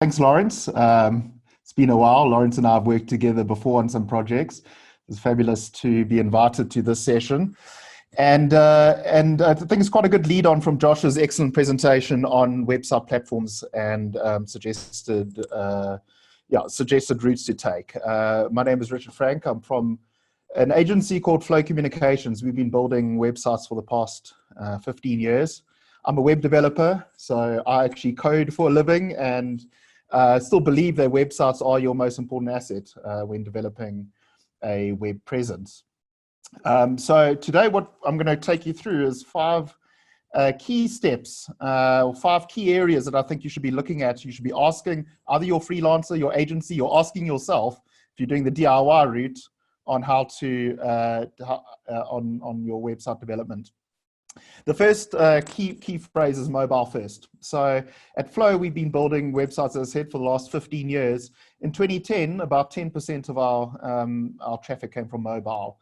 Thanks, Lawrence. It's been a while. Lawrence and I have worked together before on some projects. It's fabulous to be invited to this session. And I think it's quite a good lead on from Josh's excellent presentation on website platforms and suggested routes to take. My name is Richard Frank. I'm from an agency called Flow Communications. We've been building websites for the past 15 years. I'm a web developer, so I actually code for a living and still believe that websites are your most important asset when developing a web presence. So today what I'm going to take you through is five key steps, or five key areas that I think you should be looking at. You should be asking either your freelancer, your agency, or asking yourself if you're doing the DIY route on how to, on your website development. The first key phrase is mobile first. So at Flow, we've been building websites, as I said, for the last 15 years. In 2010, about 10% of our traffic came from mobile.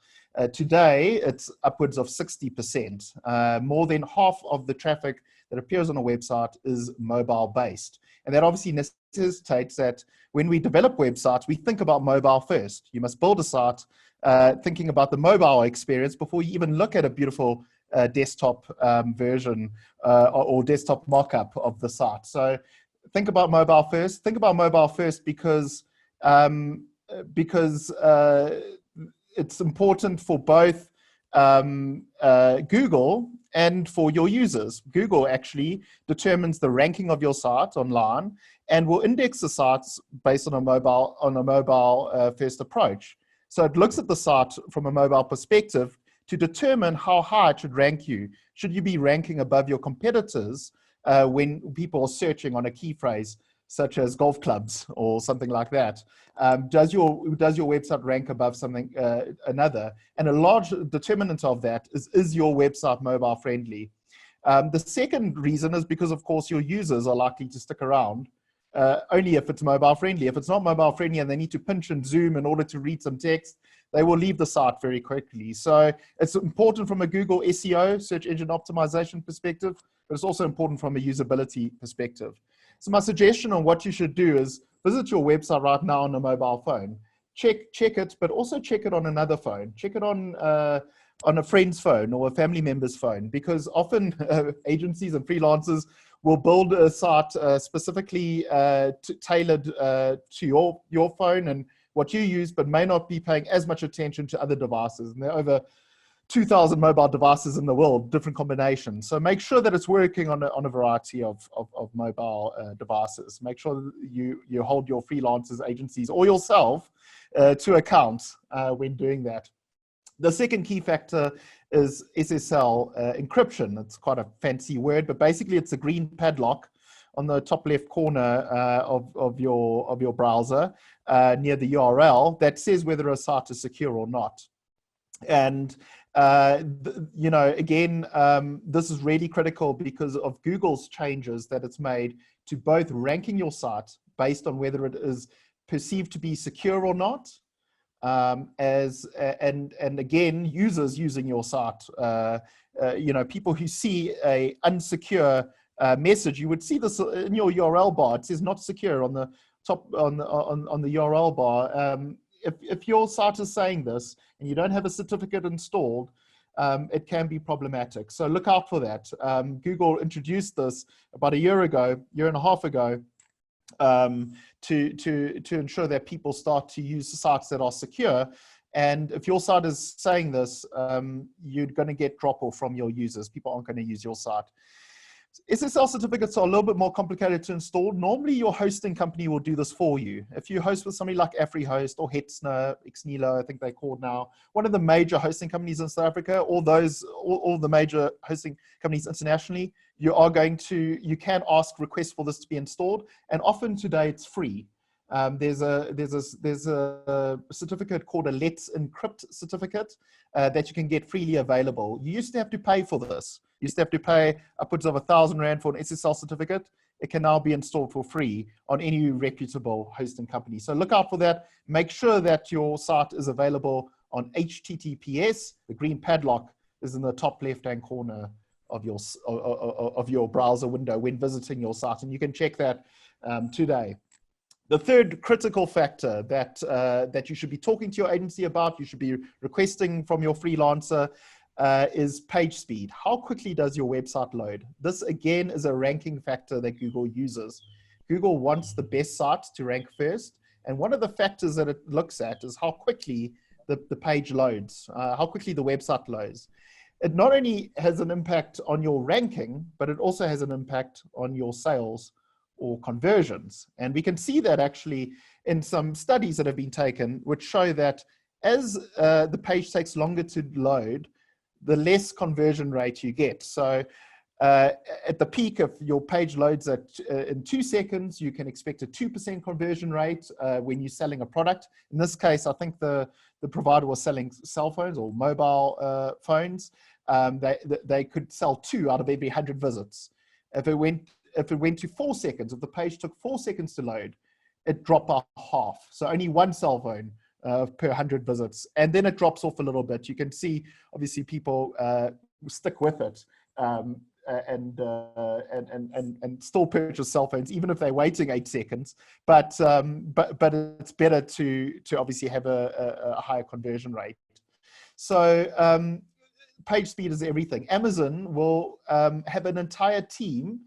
Today, it's upwards of 60%. More than half of the traffic that appears on a website is mobile-based. And that obviously necessitates that when we develop websites, we think about mobile first. You must build a site thinking about the mobile experience before you even look at a beautiful desktop version or desktop mock-up of the site. So think about mobile first. Think about mobile first because it's important for both Google and for your users. Google actually determines the ranking of your site online and will index the sites based on a mobile first approach. So it looks at the site from a mobile perspective to determine how high it should rank you. Should you be ranking above your competitors when people are searching on a key phrase such as golf clubs or something like that? Does your website rank above something another? And a large determinant of that is your website mobile friendly? The second reason is because, of course, your users are likely to stick around only if it's mobile friendly. If it's not mobile friendly and they need to pinch and zoom in order to read some text, they will leave the site very quickly. So it's important from a Google SEO, search engine optimization perspective, but it's also important from a usability perspective. So my suggestion on what you should do is visit your website right now on a mobile phone. Check it, but also check it on another phone. Check it on a friend's phone or a family member's phone, because often agencies and freelancers will build a site specifically tailored to your phone and what you use, but may not be paying as much attention to other devices. And there are over 2,000 mobile devices in the world, different combinations. So make sure that it's working on a variety of mobile devices. Make sure that you hold your freelancers, agencies, or yourself to account when doing that. The second key factor is SSL encryption. It's quite a fancy word, but basically it's a green padlock on the top left corner of your browser near the URL that says whether a site is secure or not. And again, this is really critical because of Google's changes that it's made to both ranking your site based on whether it is perceived to be secure or not, and again, users using your site, people who see a unsecure message, you would see this in your URL bar. It says not secure on the top on the URL bar. If your site is saying this and you don't have a certificate installed, it can be problematic. So look out for that. Google introduced this about a year and a half ago, to ensure that people start to use sites that are secure. And if your site is saying this, you're going to get drop-off from your users. People aren't going to use your site. SSL certificates are a little bit more complicated to install. Normally, your hosting company will do this for you. If you host with somebody like AfriHost or Hetzner, Xnilo, I think they're called now, one of the major hosting companies in South Africa, all the major hosting companies internationally, you can ask requests for this to be installed, and often today it's free. There's a certificate called a Let's Encrypt certificate that you can get freely available. You used to have to pay for this. You used to have to pay upwards of R1,000 for an SSL certificate. It can now be installed for free on any reputable hosting company. So look out for that. Make sure that your site is available on HTTPS. The green padlock is in the top left-hand corner of your browser window when visiting your site, and you can check that today. The third critical factor that you should be talking to your agency about, you should be requesting from your freelancer, is page speed. How quickly does your website load? This again is a ranking factor that Google uses. Google wants the best sites to rank first, and one of the factors that it looks at is how quickly the page loads, how quickly the website loads. It not only has an impact on your ranking, but it also has an impact on your sales or conversions. And we can see that actually in some studies that have been taken, which show that as the page takes longer to load, the less conversion rate you get. So at the peak, if your page loads in 2 seconds, you can expect a 2% conversion rate when you're selling a product. In this case, I think the provider was selling cell phones or mobile phones. They could sell 2 out of every 100 visits. If it went to 4 seconds, if the page took 4 seconds to load, it dropped by half. So only 1 cell phone per 100 visits. And then it drops off a little bit. You can see, obviously, people stick with it and still purchase cell phones, even if they're waiting 8 seconds. But it's better to obviously have a higher conversion rate. So page speed is everything. Amazon will have an entire team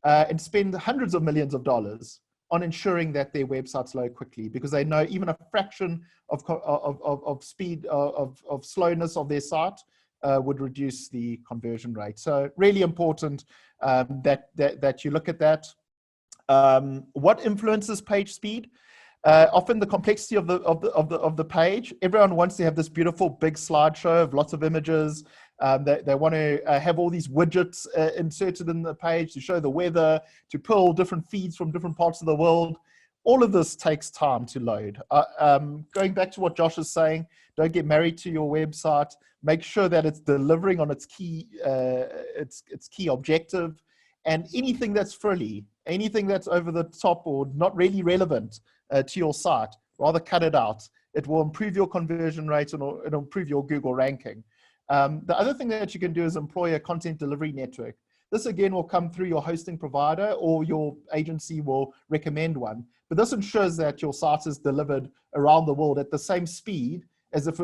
and spend hundreds of millions of dollars on ensuring that their websites load quickly, because they know even a fraction of speed, of slowness of their site would reduce the conversion rate. So really important that you look at that. What influences page speed? Often the complexity of the page. Everyone wants to have this beautiful big slideshow of lots of images. They want to have all these widgets inserted in the page to show the weather, to pull different feeds from different parts of the world. All of this takes time to load. Going back to what Josh is saying, don't get married to your website. Make sure that it's delivering on its key objective. And anything that's frilly, anything that's over the top or not really relevant to your site, rather cut it out. It will improve your conversion rate and it'll improve your Google ranking. The other thing that you can do is employ a content delivery network. This again will come through your hosting provider, or your agency will recommend one. But this ensures that your site is delivered around the world at the same speed as if,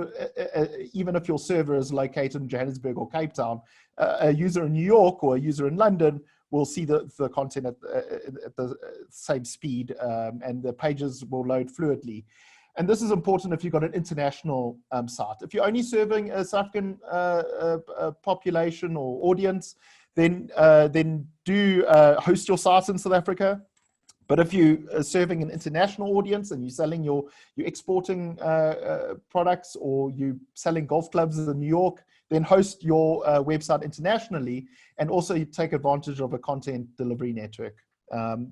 even if your server is located in Johannesburg or Cape Town. A user in New York or a user in London will see the content at the same speed, and the pages will load fluidly. And this is important if you've got an international site. If you're only serving a South African population or audience, then do host your site in South Africa. But if you are serving an international audience and you're selling you're exporting products, or you're selling golf clubs in New York, then host your website internationally, and also you take advantage of a content delivery network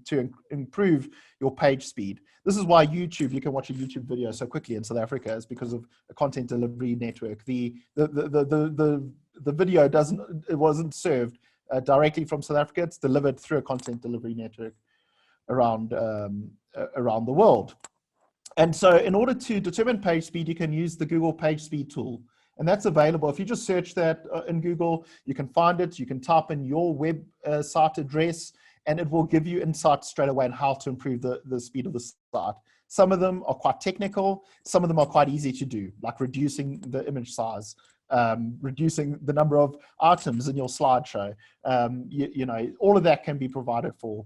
to improve your page speed. This is why YouTube, you can watch a YouTube video so quickly in South Africa, is because of a content delivery network. The video wasn't served directly from South Africa. It's delivered through a content delivery network around the world. And so in order to determine page speed, you can use the Google Page Speed tool. And that's available. If you just search that in Google, you can find it. You can type in your web site address, and it will give you insights straight away on how to improve the speed of the site. Some of them are quite technical. Some of them are quite easy to do, like reducing the image size, reducing the number of items in your slideshow. You know, all of that can be provided for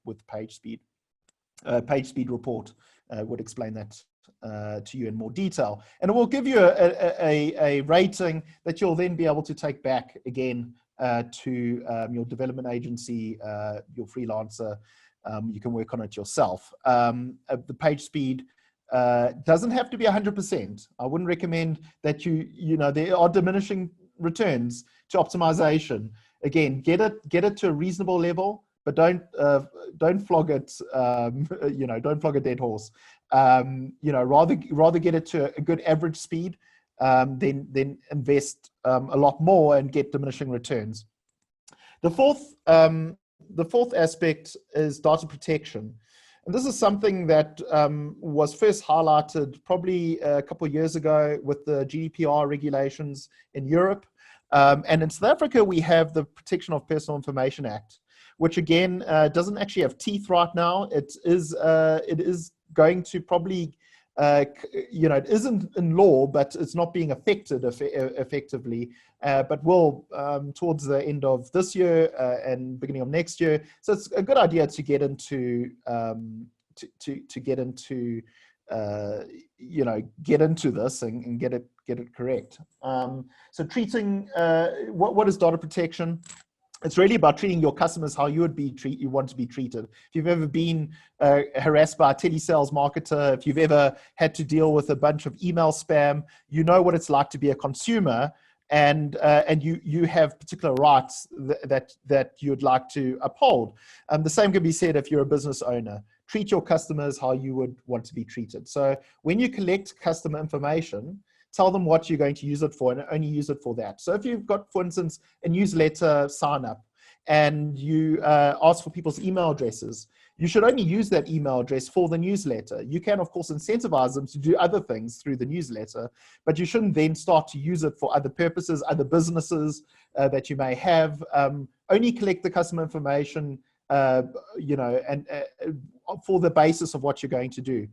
with page speed. Page speed report would explain that to you in more detail. And it will give you a rating that you'll then be able to take back again to your development agency, your freelancer. You can work on it yourself. The page speed doesn't have to be 100%. I wouldn't recommend that you know, there are diminishing returns to optimization. Again, get it to a reasonable level, but don't flog it. You know, don't flog a dead horse. You know, rather get it to a good average speed, then invest a lot more and get diminishing returns. The fourth aspect is data protection. And this is something that was first highlighted probably a couple of years ago with the GDPR regulations in Europe. And in South Africa, we have the Protection of Personal Information Act, which again doesn't actually have teeth right now. It is going to probably, it isn't in law, but it's not being affected effectively, but will towards the end of this year and beginning of next year. So it's a good idea to get into to get into get into this and get it correct. So treating what is data protection? It's really about treating your customers how you want to be treated. If you've ever been harassed by a telesales marketer, if you've ever had to deal with a bunch of email spam, you know what it's like to be a consumer, and you have particular rights that you'd like to uphold. The same can be said if you're a business owner. Treat your customers how you would want to be treated. So when you collect customer information, tell them what you're going to use it for and only use it for that. So if you've got, for instance, a newsletter sign up and you ask for people's email addresses, you should only use that email address for the newsletter. You can, of course, incentivize them to do other things through the newsletter, but you shouldn't then start to use it for other purposes, other businesses that you may have. Only collect the customer information, and for the basis of what you're going to do.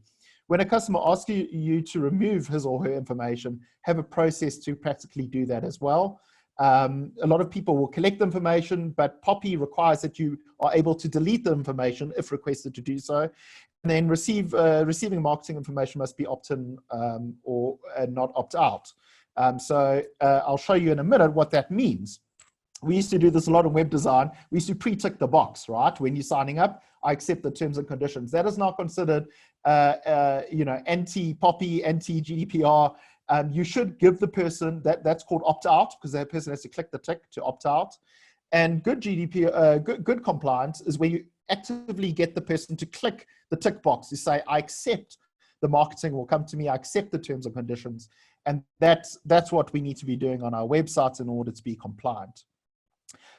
When a customer asks you to remove his or her information, have a process to practically do that as well. A lot of people will collect information, but POPI requires that you are able to delete the information if requested to do so. And then receiving marketing information must be opt-in or not opt-out. So I'll show you in a minute what that means. We used to do this a lot in web design. We used to pre-tick the box, right? When you're signing up, I accept the terms and conditions. That is now considered, anti-POPI, anti-GDPR. You should give the person that's called opt-out, because that person has to click the tick to opt-out. And good GDPR, good compliance is where you actively get the person to click the tick box. You say, I accept the marketing will come to me. I accept the terms and conditions. And that's what we need to be doing on our websites in order to be compliant.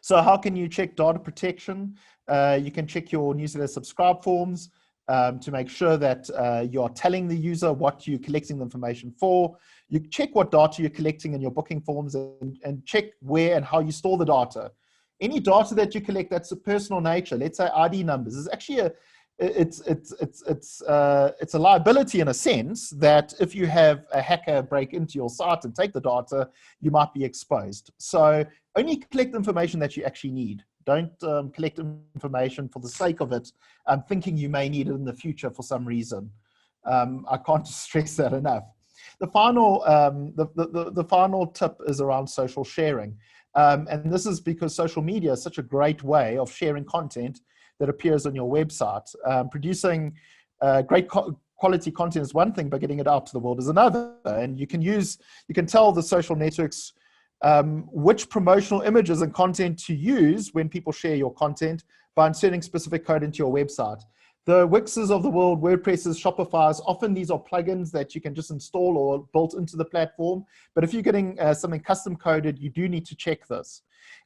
So how can you check data protection? You can check your newsletter subscribe forms to make sure that you're telling the user what you're collecting the information for. You check what data you're collecting in your booking forms and check where and how you store the data. Any data that you collect that's of personal nature, let's say ID numbers, is actually it's a liability in a sense that if you have a hacker break into your site and take the data, you might be exposed. So only collect information that you actually need. Don't collect information for the sake of it, thinking you may need it in the future for some reason. I can't stress that enough. The final, the final tip is around social sharing. And this is because social media is such a great way of sharing content that appears on your website. Producing great quality content is one thing, but getting it out to the world is another. And you can tell the social networks which promotional images and content to use when people share your content by inserting specific code into your website. The Wixes of the world, WordPresses, Shopify's, often these are plugins that you can just install or built into the platform. But if you're getting something custom coded, you do need to check this.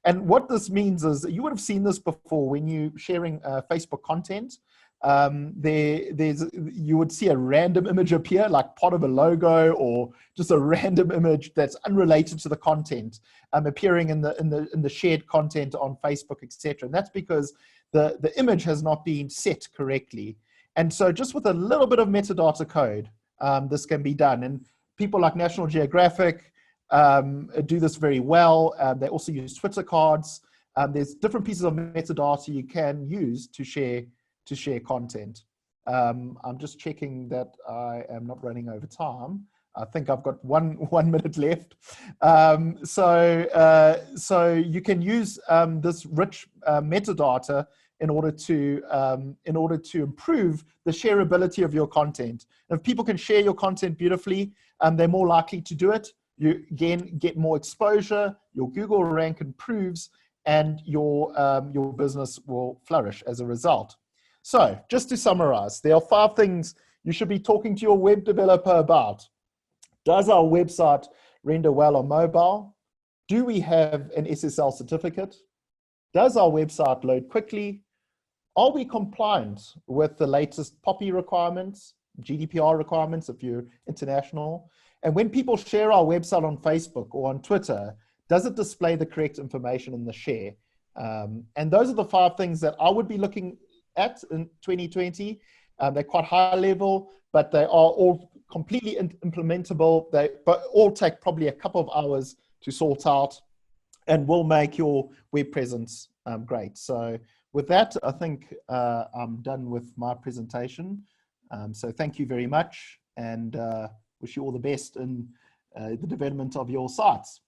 And what this means is, you would have seen this before when you're sharing Facebook content. You would see a random image appear, like part of a logo or just a random image that's unrelated to the content appearing in the shared content on Facebook, etc. And that's because the image has not been set correctly. And so just with a little bit of metadata code, this can be done. And people like National Geographic do this very well. They also use Twitter cards. There's different pieces of metadata you can use to share content. I'm just checking that I am not running over time. I think I've got one minute left. So you can use this rich metadata in order to improve the shareability of your content. And if people can share your content beautifully, they're more likely to do it. You again get more exposure. Your Google rank improves, and your business will flourish as a result. So just to summarize, there are 5 things you should be talking to your web developer about. Does our website render well on mobile? Do we have an SSL certificate? Does our website load quickly? Are we compliant with the latest POPI requirements, GDPR requirements if you're international? And when people share our website on Facebook or on Twitter, Does it display the correct information in the share? And those are the 5 things that I would be looking at in 2020. They're quite high level, but they are all completely implementable. They but all take probably a couple of hours to sort out and will make your web presence great. So with that, I think I'm done with my presentation. So thank you very much, and wish you all the best in the development of your sites.